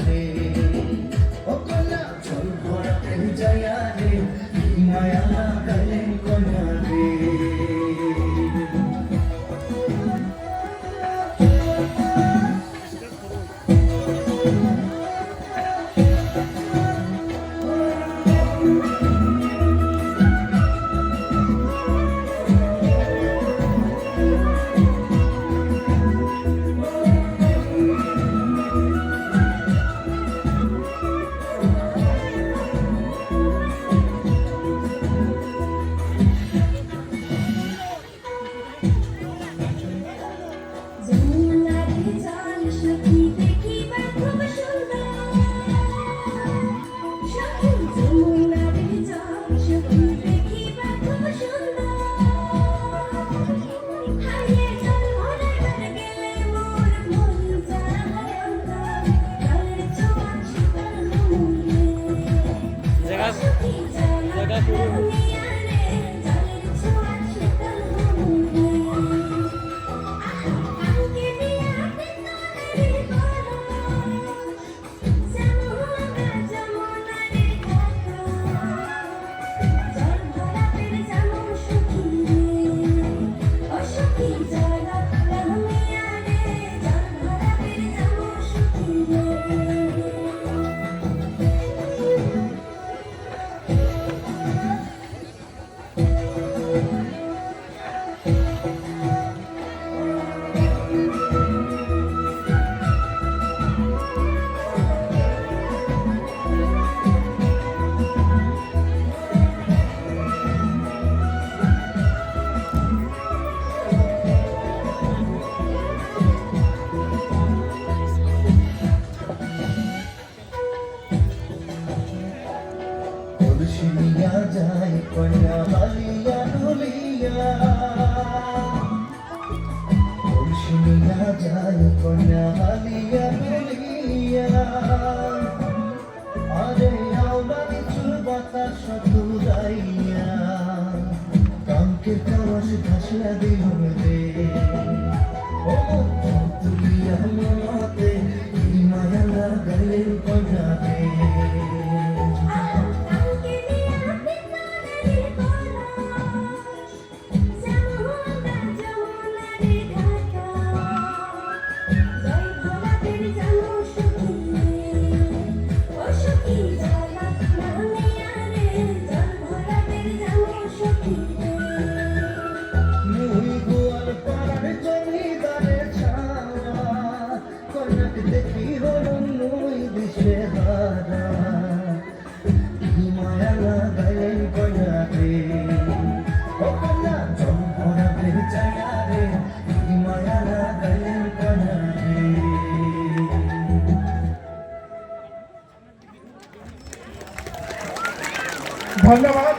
রে ও কন্যা চল ঘোরাতে যাইয়া রে মায়া লাগালেন কন্যা রে তুলসিয়া যায় কন্যা হালিয়া ডুলিয়া তুলসিয়া যায় কন্যা হালিয়া ডুলিয়া আরে আওলাদি চুল বাতাস তুলাইয়া কামকের কাওয়াস ঘাসলা দিল রে ও তুলিয়া মনতে মায়া লাগালেন কন্যা রে দেখি হল নই দিশে হারা মায়া লাগালেন কন্যা রে ও কন্যা চল ঘোরাতে যাইয়া রে মায়া লাগালেন কন্যা রে ধন্যবাদ।